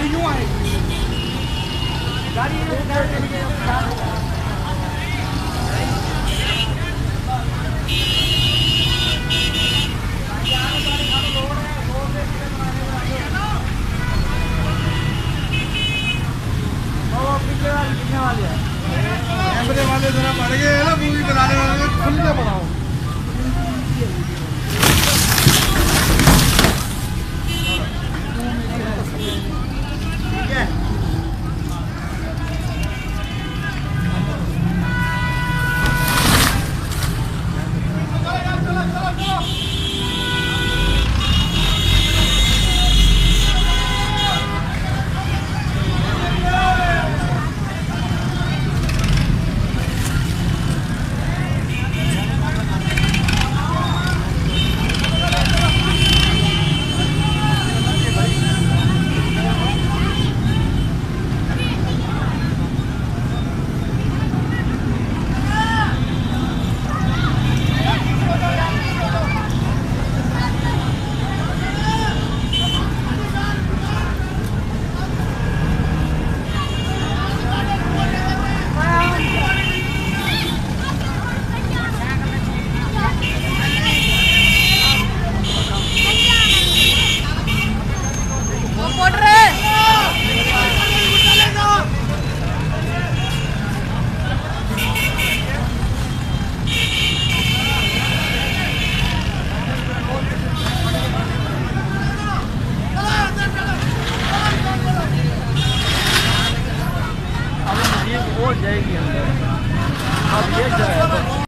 गाड़ी यूं आएगी, गाड़ी कैमरे वाले जरा बढ़ गए ना, मूवी बनाने वाले खुल के बनाओ। ठीक है, अब ये जाएगी अंदर, अब ये जाएगा।